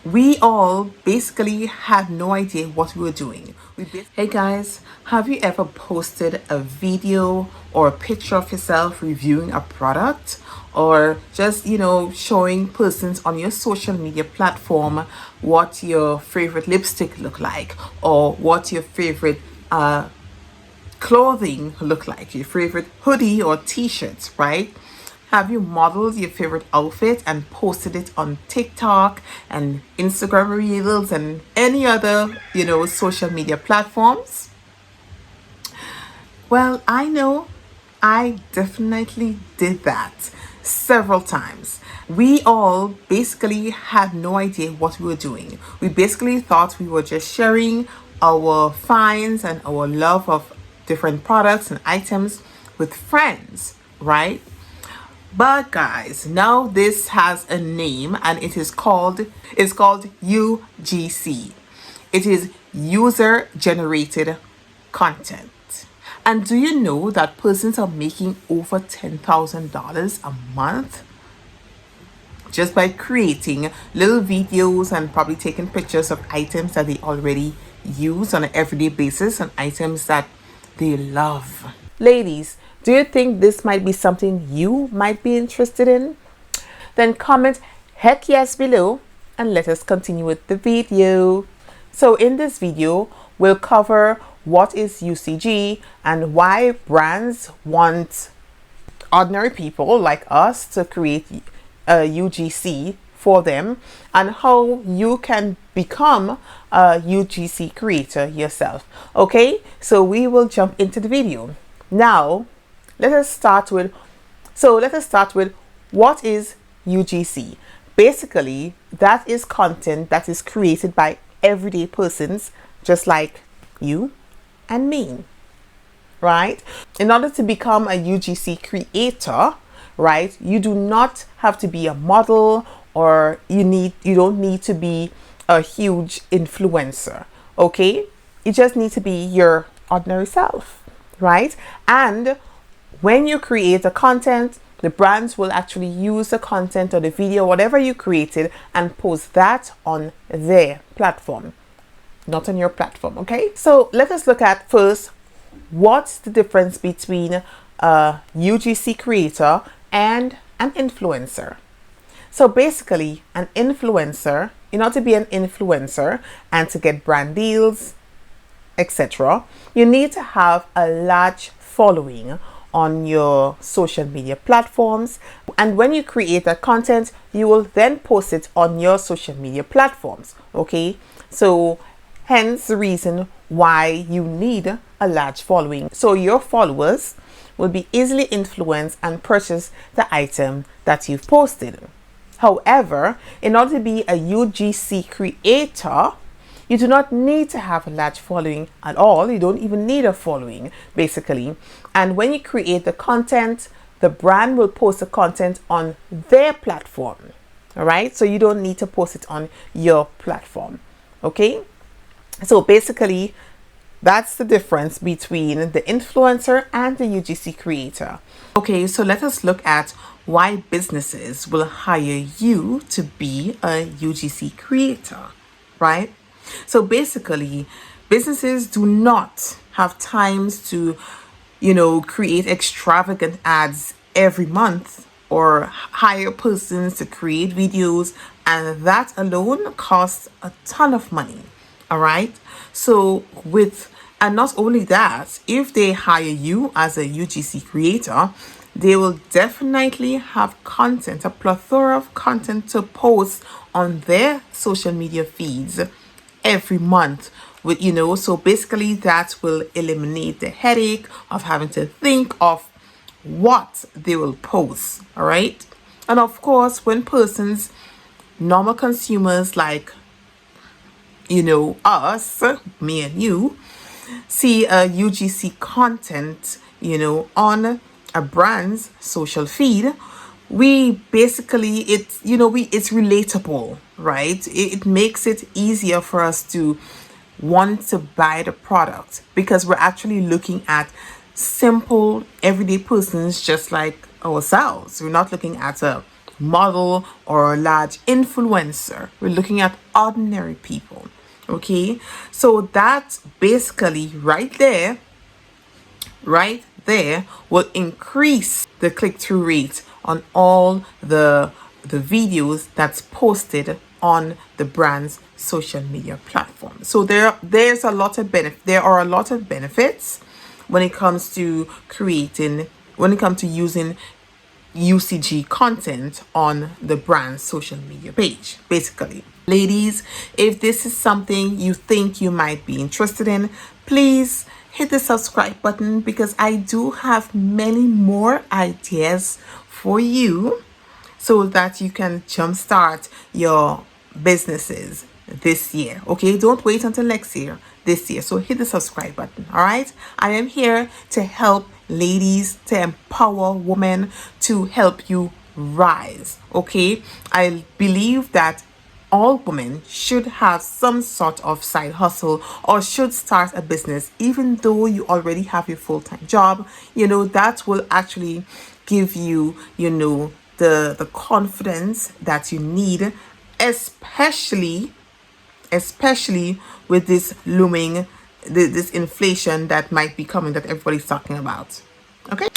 we all basically had no idea what we were doing. Hey guys, have you ever posted a video or a picture of yourself reviewing a product, or just showing persons on your social media platform what your favorite lipstick look like, or what your favorite clothing look like, your favorite hoodie or t-shirts, right? Have you modeled your favorite outfit and posted it on TikTok and Instagram Reels and any other, social media platforms? Well, I know I definitely did that several times. We all basically had no idea what we were doing. We basically thought we were just sharing our finds and our love of different products and items with friends, right? But guys, now this has a name, and it's called UGC. It is user generated content. And do you know that persons are making over $10,000 a month just by creating little videos and probably taking pictures of items that they already use on an everyday basis and items that they love? Ladies, do you think this might be something you might be interested in? Then comment heck yes below and let us continue with the video. So in this video, we'll cover what is UCG and why brands want ordinary people like us to create a UGC for them, and how you can become a UGC creator yourself. Okay, so we will jump into the video. Now, let us start with what is UGC. Basically, that is content that is created by everyday persons just like you and me, right? In order to become a UGC creator, right, you do not have to be a model, or you don't need to be a huge influencer. Okay, you just need to be your ordinary self, right? And when you create a content, the brands will actually use the content or the video, whatever you created, and post that on their platform, not on your platform. Okay, so let us look at first what's the difference between a UGC creator and an influencer. So basically, an influencer, in order to be an influencer and to get brand deals, etc., you need to have a large following on your social media platforms. And when you create that content, you will then post it on your social media platforms. Okay, so hence the reason why you need a large following, so your followers will be easily influenced and purchase the item that you've posted. However, in order to be a UGC creator, you do not need to have a large following at all. You don't even need a following, basically. And when you create the content, the brand will post the content on their platform. All right, so you don't need to post it on your platform. Okay, so basically, that's the difference between the influencer and the UGC creator. Okay, so let us look at why businesses will hire you to be a UGC creator, right? So basically, businesses do not have times to, create extravagant ads every month or hire persons to create videos, and that alone costs a ton of money. All right. So and not only that, if they hire you as a UGC creator, they will definitely have content, a plethora of content to post on their social media feeds every month. So basically that will eliminate the headache of having to think of what they will post. All right. And of course, when persons, normal consumers like us, me and you, see a UGC content, on a brand's social feed, we basically, it's relatable, right? It makes it easier for us to want to buy the product, because we're actually looking at simple everyday persons just like ourselves. We're not looking at a model or a large influencer. We're looking at ordinary people. Okay, so that's basically right there will increase the click-through rate on all the videos that's posted on the brand's social media platform. So there's a lot of there are a lot of benefits when it comes to using UCG content on the brand's social media page. Basically, ladies, if this is something you think you might be interested in, please hit the subscribe button, because I do have many more ideas for you so that you can jumpstart your businesses this year. Okay, don't wait until next year, this year. So hit the subscribe button. All right, I am here to help ladies, to empower women, to help you rise. Okay, I believe that all women should have some sort of side hustle or should start a business, even though you already have your full-time job. That will actually give you, the confidence that you need, especially with this looming, this inflation that might be coming, that everybody's talking about.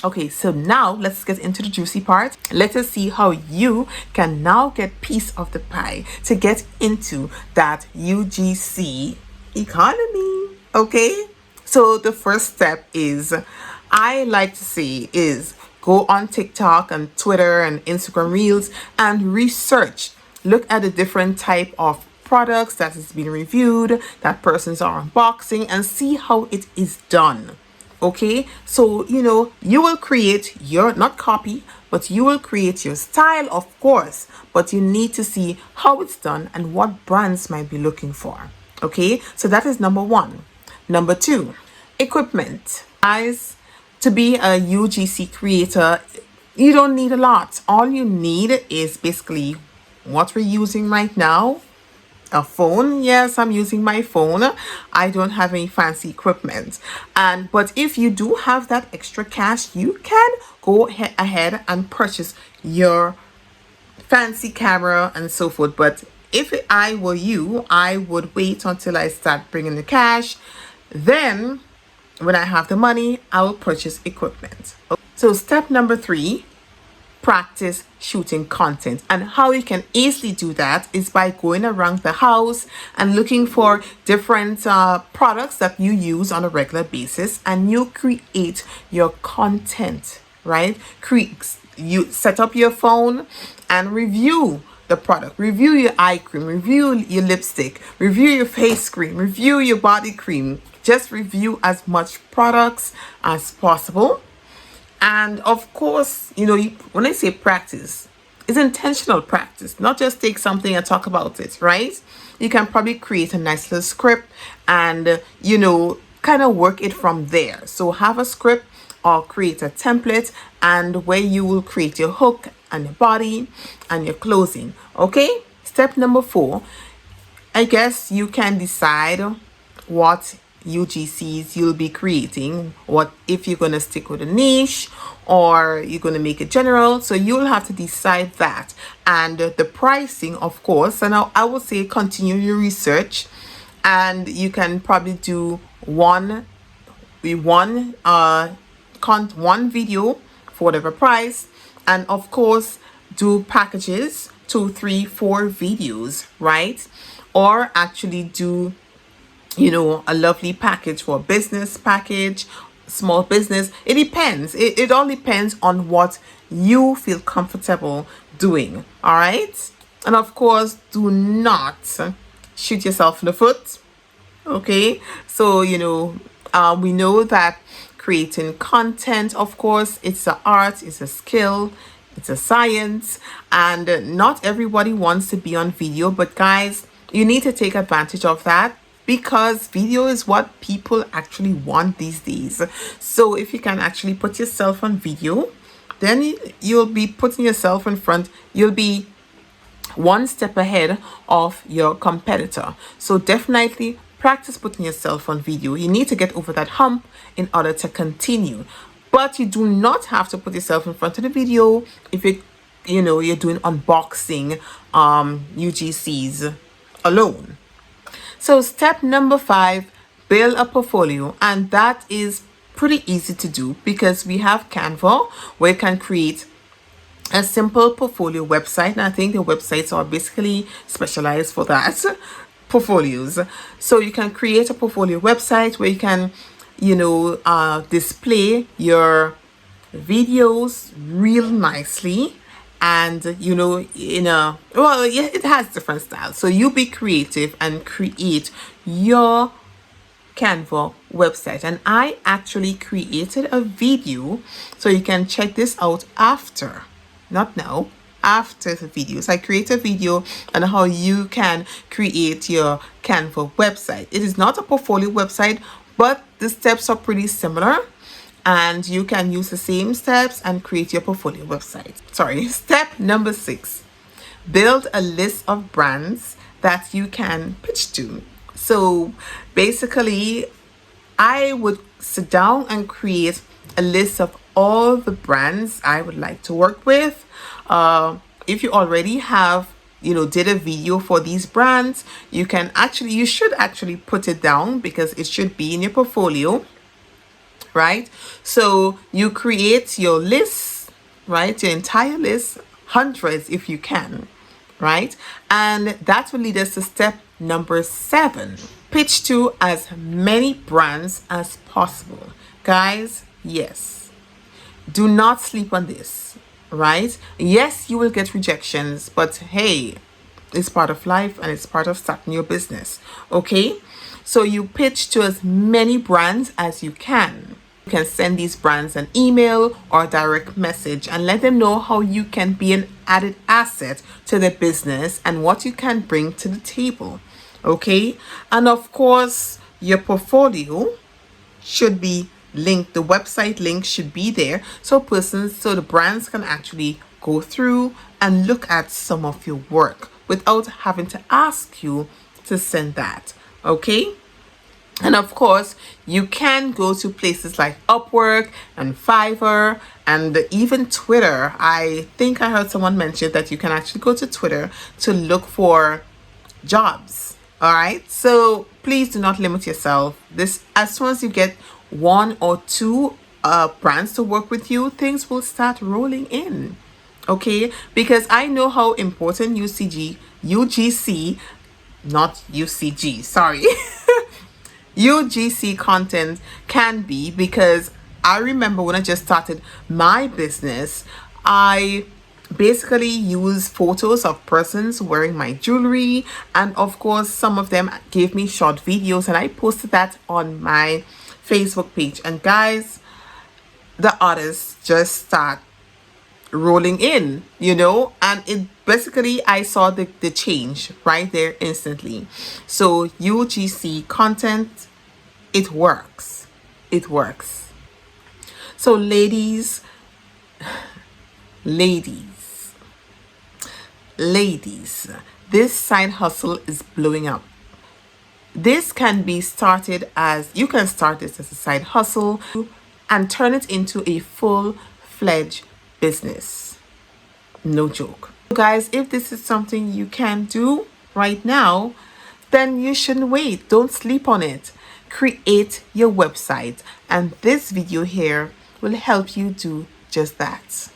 Okay, so now let's get into the juicy part. Let us see how you can now get piece of the pie to get into that UGC economy. Okay, so the first step is, I like to say, is go on TikTok and Twitter and Instagram Reels and research. Look at the different type of products that is being reviewed, that persons are unboxing, and see how it is done. Okay, so you will create your, not copy, but you will create your style, of course, but you need to see how it's done and what brands might be looking for. Okay, so that is number one. Number two, equipment. Guys, to be a UGC creator, you don't need a lot. All you need is basically what we're using right now. A phone. Yes, I'm using my phone. I don't have any fancy equipment, but if you do have that extra cash, you can go ahead and purchase your fancy camera and so forth. But if I were you, I would wait until I start bringing the cash. Then when I have the money, I will purchase equipment. So step number 3, practice shooting content. And how you can easily do that is by going around the house and looking for different products that you use on a regular basis, and you create your content, right? You set up your phone and review the product, review your eye cream, review your lipstick, review your face cream, review your body cream. Just review as much products as possible. And of course, when I say practice, it's intentional practice, not just take something and talk about it, right? You can probably create a nice little script and, kind of work it from there. So have a script or create a template, and where you will create your hook and your body and your closing. Okay. Step number 4, I guess you can decide what UGCs you'll be creating, what if you're going to stick with a niche or you're going to make it general. So you'll have to decide that, and the pricing, of course. And I would say continue your research, and you can probably do one video for whatever price, and of course do packages, 2, 3, 4 videos, right? Or actually do a lovely package for a business package, small business. It depends. It all depends on what you feel comfortable doing. All right. And of course, do not shoot yourself in the foot. Okay. So, we know that creating content, of course, it's an art, it's a skill, it's a science, and not everybody wants to be on video. But guys, you need to take advantage of that, because video is what people actually want these days. So if you can actually put yourself on video, then you'll be putting yourself in front. You'll be one step ahead of your competitor. So definitely practice putting yourself on video. You need to get over that hump in order to continue. But you do not have to put yourself in front of the video if you you're doing unboxing UGCs alone. So step number 5, build a portfolio, and that is pretty easy to do because we have Canva where you can create a simple portfolio website, and I think the websites are basically specialized for that portfolios. So you can create a portfolio website where you can display your videos real nicely, and it has different styles, so you be creative and create your Canva website. And I actually created a video, so you can check this out after, not now, after the video. So I create a video on how you can create your Canva website. It is not a portfolio website, but the steps are pretty similar, and you can use the same steps and create your portfolio website. Sorry. Step number 6, build a list of brands that you can pitch to. So basically, I would sit down and create a list of all the brands I would like to work with. If you already have did a video for these brands, you should actually put it down because it should be in your portfolio, right? So you create your list, right? Your entire list, hundreds if you can, right? And that will lead us to step number 7. Pitch to as many brands as possible. Guys, yes. Do not sleep on this, right? Yes, you will get rejections, but hey, it's part of life and it's part of starting your business, okay? So you pitch to as many brands as you can. You can send these brands an email or direct message and let them know how you can be an added asset to their business and what you can bring to the table, okay? And of course, your portfolio should be linked. The website link should be there so the brands can actually go through and look at some of your work without having to ask you to send that, okay? And of course, you can go to places like Upwork and Fiverr and even Twitter. I think I heard someone mention that you can actually go to Twitter to look for jobs. All right. So please do not limit yourself. As soon as you get 1 or 2 brands to work with you, things will start rolling in. Okay. Because I know how important UGC, not UCG, sorry. UGC content can be, because I remember when I just started my business, I basically use photos of persons wearing my jewelry, and of course some of them gave me short videos, and I posted that on my Facebook page, and guys, the orders just start rolling in, and it basically, I saw the change right there instantly. So UGC content, it works. So ladies, this side hustle is blowing up. This can be started you can start this as a side hustle and turn it into a full-fledged business. No joke. Guys, if this is something you can do right now, then you shouldn't wait. Don't sleep on it. Create your website, and this video here will help you do just that.